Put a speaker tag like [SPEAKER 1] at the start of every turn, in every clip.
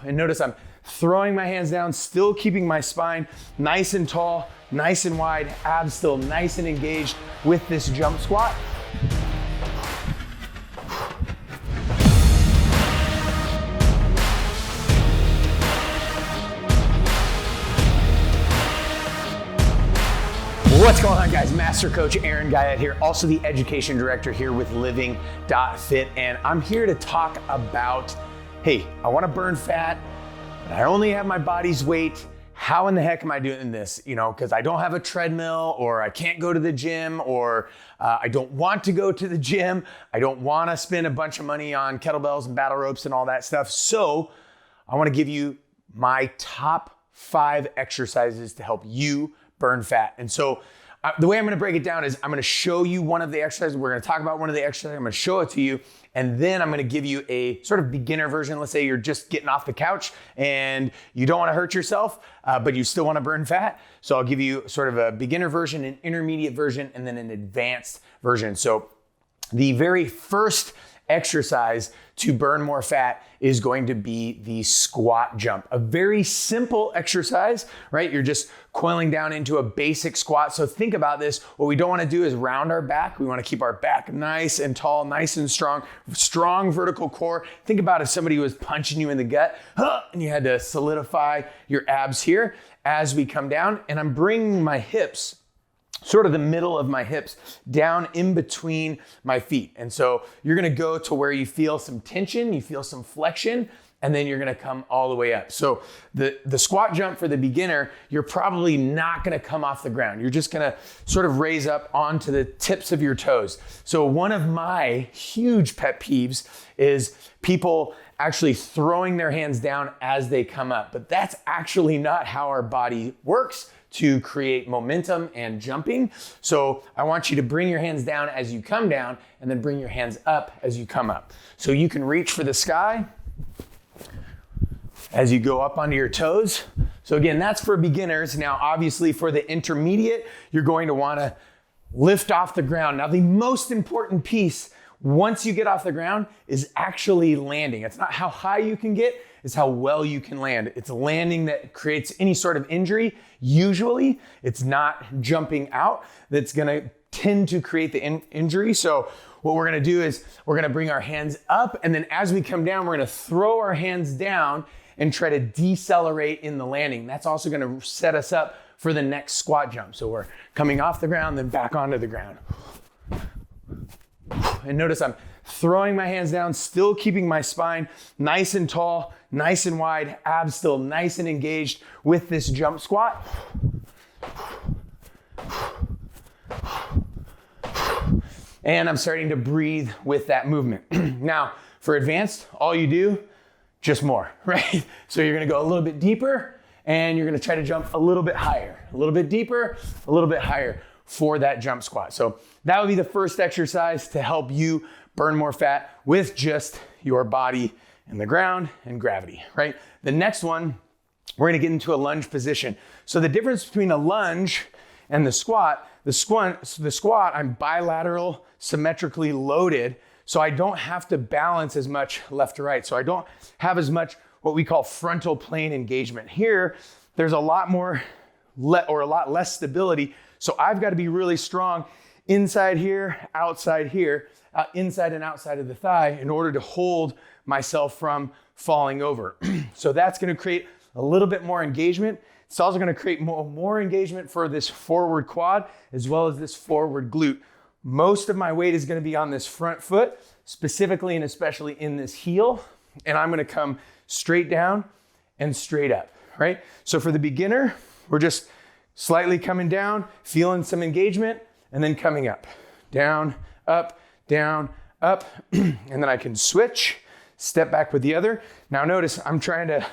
[SPEAKER 1] And notice I'm throwing my hands down, still keeping my spine nice and tall, nice and wide, abs still nice and engaged with this jump squat. What's going on, guys? Master Coach Aaron Guyette here, also the Education Director here with Living.Fit, and I'm here to talk about, hey, I want to burn fat, but I only have my body's weight. How in the heck am I doing this? You know, because I don't have a treadmill, or I can't go to the gym, or I don't want to go to the gym. I don't want to spend a bunch of money on kettlebells and battle ropes and all that stuff. So I want to give you my top 5 exercises to help you burn fat. And so the way I'm going to break it down is I'm going to show you one of the exercises. We're going to talk about one of the exercises. I'm going to show it to you. And then I'm going to give you a sort of beginner version. Let's say you're just getting off the couch and you don't want to hurt yourself, but you still want to burn fat. So I'll give you sort of a beginner version, an intermediate version, and then an advanced version. So the very first exercise to burn more fat is going to be the squat jump. A very simple exercise, right? You're just coiling down into a basic squat. So think about this. What we don't want to do is round our back. We want to keep our back nice and tall, nice and strong vertical core. Think about if somebody was punching you in the gut and you had to solidify your abs here as we come down. And I'm bringing my hips, sort of the middle of my hips, down in between my feet. And so you're gonna go to where you feel some tension, you feel some flexion, and then you're gonna come all the way up. So the squat jump for the beginner, you're probably not gonna come off the ground. You're just gonna sort of raise up onto the tips of your toes. So one of my huge pet peeves is people actually throwing their hands down as they come up. But that's actually not how our body works to create momentum and jumping. So I want you to bring your hands down as you come down and then bring your hands up as you come up. So you can reach for the sky as you go up onto your toes. So again, that's for beginners. Now, obviously for the intermediate, you're going to want to lift off the ground. Now, the most important piece once you get off the ground is actually landing. It's not how high you can get, it's how well you can land. It's landing that creates any sort of injury. Usually it's not jumping out that's gonna tend to create the injury. So what we're gonna do is we're gonna bring our hands up, and then as we come down, we're gonna throw our hands down and try to decelerate in the landing. That's also gonna set us up for the next squat jump. So we're coming off the ground, then back onto the ground. And notice I'm throwing my hands down, still keeping my spine nice and tall, nice and wide, abs still nice and engaged with this jump squat. And I'm starting to breathe with that movement. Now, for advanced, all you do, just more, right? So you're gonna go a little bit deeper and you're gonna try to jump a little bit higher, a little bit deeper, a little bit higher for that jump squat. So that would be the first exercise to help you burn more fat with just your body and the ground and gravity, right? The next one, we're gonna get into a lunge position. So the difference between a lunge and the squat, I'm bilateral, symmetrically loaded, so I don't have to balance as much left to right. So I don't have as much what we call frontal plane engagement. Here, there's a lot more or a lot less stability. So I've got to be really strong inside here, inside and outside of the thigh in order to hold myself from falling over. So that's going to create a little bit more engagement. It's also going to create more engagement for this forward quad as well as this forward glute. Most of my weight is going to be on this front foot, specifically and especially in this heel. And I'm going to come straight down and straight up, right? So for the beginner, we're just slightly coming down, feeling some engagement, and then coming up, down, up, and then I can switch, step back with the other. Now notice I'm trying to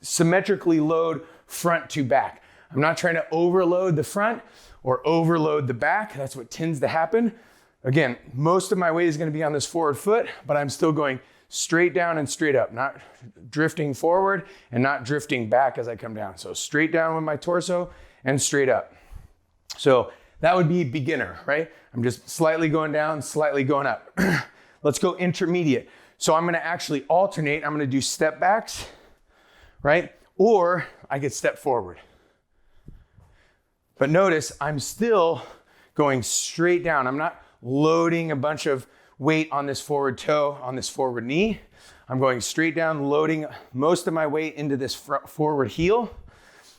[SPEAKER 1] symmetrically load front to back. I'm not trying to overload the front or overload the back. That's what tends to happen. Again, most of my weight is going to be on this forward foot, but I'm still going straight down and straight up, not drifting forward and not drifting back as I come down. So straight down with my torso and straight up. So that would be beginner, right? I'm just slightly going down, slightly going up. Let's go intermediate. So I'm gonna actually alternate. I'm gonna do step backs, right? Or I could step forward. But notice I'm still going straight down. I'm not loading a bunch of weight on this forward toe, on this forward knee. I'm going straight down, loading most of my weight into this forward heel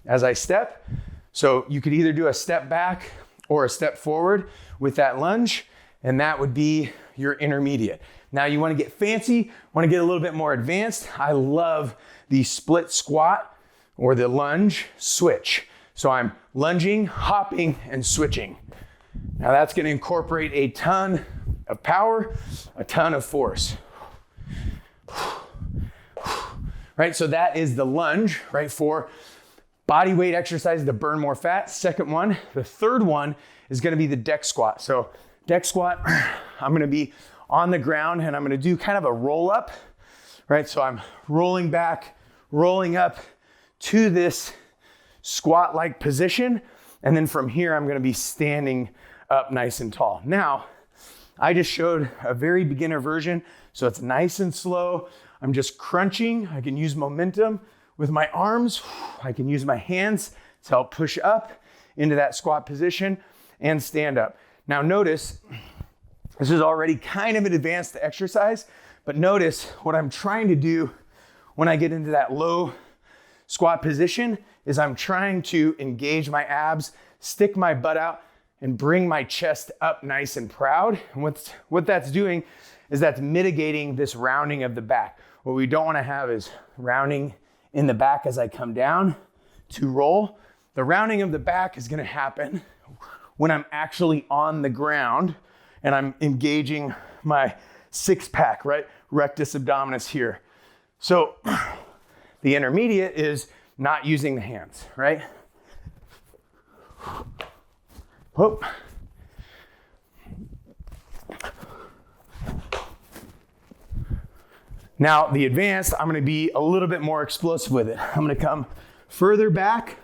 [SPEAKER 1] as I step. So you could either do a step back or a step forward with that lunge, and that would be your intermediate. Now you want to get fancy, want to get a little bit more advanced. I love the split squat or the lunge switch. So I'm lunging, hopping, and switching. Now that's going to incorporate a ton of power, a ton of force. Right, so that is the lunge, right, for body weight exercises to burn more fat. Second one, the third one is going to be the deck squat. So deck squat, I'm going to be on the ground and I'm going to do kind of a roll up, right? So I'm rolling back, rolling up to this squat-like position. And then from here, I'm going to be standing up nice and tall. Now, I just showed a very beginner version. So it's nice and slow. I'm just crunching. I can use momentum with my arms. I can use my hands to help push up into that squat position and stand up. Now notice, this is already kind of an advanced exercise, but notice what I'm trying to do when I get into that low squat position is I'm trying to engage my abs, stick my butt out, and bring my chest up nice and proud. And what that's doing is that's mitigating this rounding of the back. What we don't want to have is rounding in the back as I come down to roll. The rounding of the back is going to happen when I'm actually on the ground and I'm engaging my six pack, right? Rectus abdominis here. So the intermediate is not using the hands, right? Whoop. Now the advanced, I'm gonna be a little bit more explosive with it. I'm gonna come further back.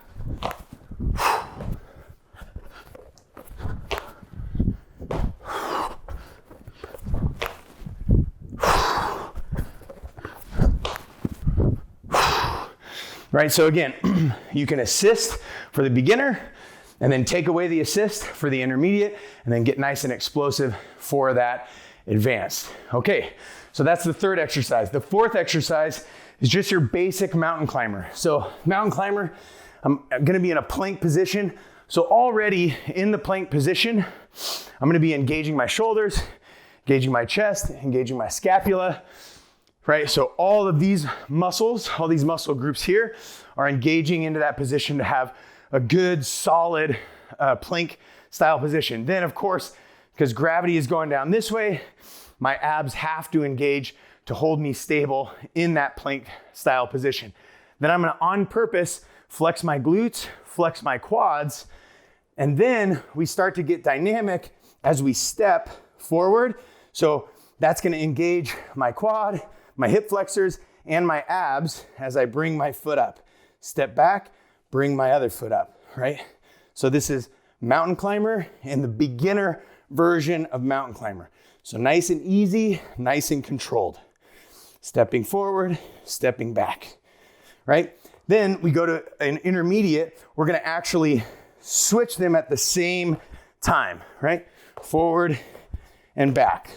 [SPEAKER 1] Right, so again, you can assist for the beginner and then take away the assist for the intermediate and then get nice and explosive for that advanced. Okay, so that's the third exercise. The fourth exercise is just your basic mountain climber. So mountain climber, I'm gonna be in a plank position. So already in the plank position, I'm gonna be engaging my shoulders, engaging my chest, engaging my scapula, right? So all of these muscles, all these muscle groups here are engaging into that position to have a good, solid plank style position. Then of course, because gravity is going down this way, my abs have to engage to hold me stable in that plank style position. Then I'm gonna, on purpose, flex my glutes, flex my quads, and then we start to get dynamic as we step forward. So that's gonna engage my quad, my hip flexors, and my abs as I bring my foot up. Step back, bring my other foot up, right? So this is mountain climber and the beginner version of mountain climber. So nice and easy, nice and controlled. Stepping forward, stepping back, right? Then we go to an intermediate. We're gonna actually switch them at the same time, right? Forward and back.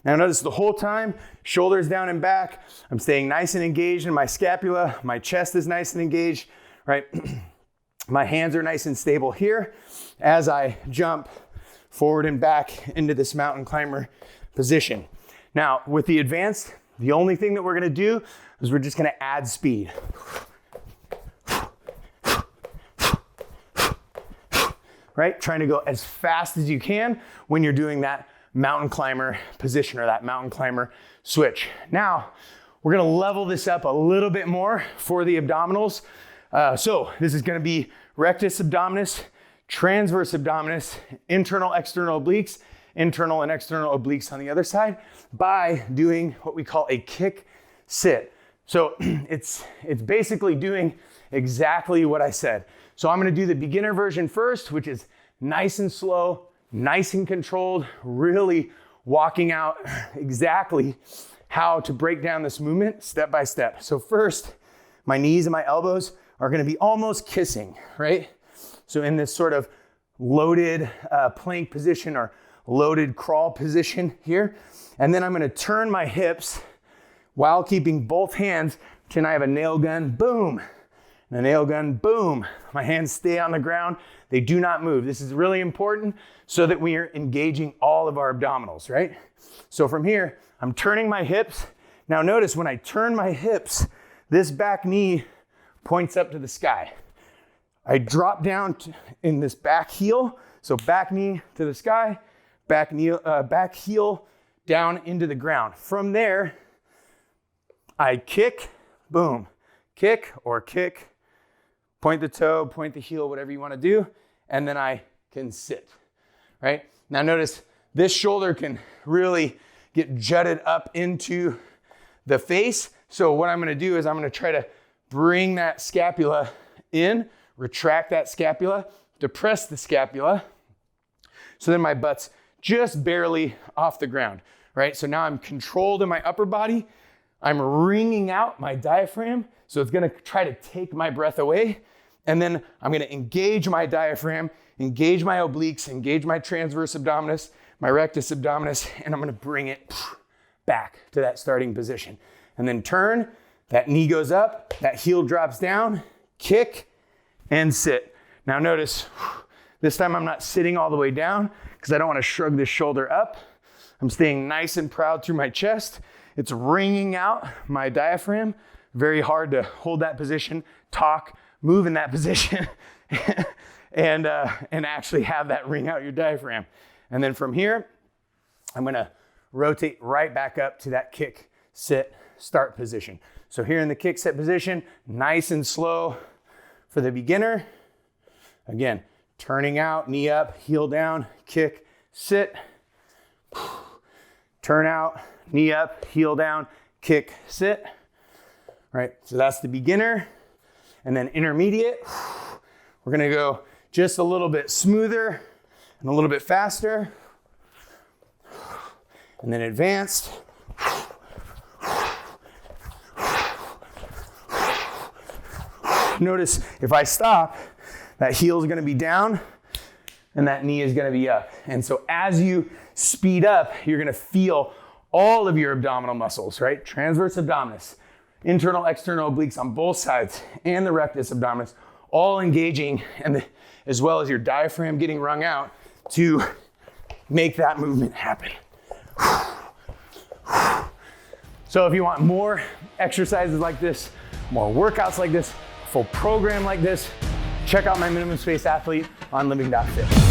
[SPEAKER 1] Now notice the whole time, shoulders down and back. I'm staying nice and engaged in my scapula. My chest is nice and engaged, right? My hands are nice and stable here as I jump forward and back into this mountain climber position. Now with the advanced, the only thing that we're gonna do is we're just gonna add speed. Right? Trying to go as fast as you can when you're doing that mountain climber position or that mountain climber switch. Now, we're gonna level this up a little bit more for the abdominals. So this is gonna be rectus abdominis, transverse abdominis, internal, external obliques, internal and external obliques on the other side by doing what we call a kick sit. So it's basically doing exactly what I said. So I'm gonna do the beginner version first, which is nice and slow, nice and controlled, really walking out exactly how to break down this movement step by step. So first, my knees and my elbows are gonna be almost kissing, right? So in this sort of loaded plank position or loaded crawl position here. And then I'm gonna turn my hips while keeping both hands. Pretend I have a nail gun, boom. And a nail gun, boom. My hands stay on the ground. They do not move. This is really important so that we are engaging all of our abdominals, right? So from here, I'm turning my hips. Now notice when I turn my hips, this back knee points up to the sky. I drop down in this back heel. So back knee to the sky, back heel down into the ground. From there, I kick, boom, kick or kick, point the toe, point the heel, whatever you want to do, and then I can sit, right? Now notice this shoulder can really get jutted up into the face. So what I'm gonna do is I'm gonna try to bring that scapula in, retract that scapula, depress the scapula, so then my butt's just barely off the ground, right? So now I'm controlled in my upper body. I'm wringing out my diaphragm, so it's gonna try to take my breath away. And then I'm gonna engage my diaphragm, engage my obliques, engage my transverse abdominis, my rectus abdominis, and I'm gonna bring it back to that starting position. And then turn, that knee goes up, that heel drops down, kick, and sit. Now notice, this time I'm not sitting all the way down because I don't wanna shrug this shoulder up. I'm staying nice and proud through my chest. It's wringing out my diaphragm. Very hard to hold that position, talk, move in that position, and actually have that wring out your diaphragm. And then from here, I'm gonna rotate right back up to that kick, sit, start position. So here in the kick, sit position, nice and slow for the beginner. Again, turning out, knee up, heel down, kick, sit, turn out, knee up, heel down, kick, sit. Right, so that's the beginner. And then intermediate, we're gonna go just a little bit smoother and a little bit faster. And then advanced. Notice if I stop, that heel is gonna be down and that knee is gonna be up. And so as you speed up, you're gonna feel all of your abdominal muscles, right? Transverse abdominis, internal, external obliques on both sides, and the rectus abdominis, all engaging, and as well as your diaphragm getting wrung out to make that movement happen. So if you want more exercises like this, more workouts like this, full program like this, check out my Minimum Space Athlete on Living.Fit.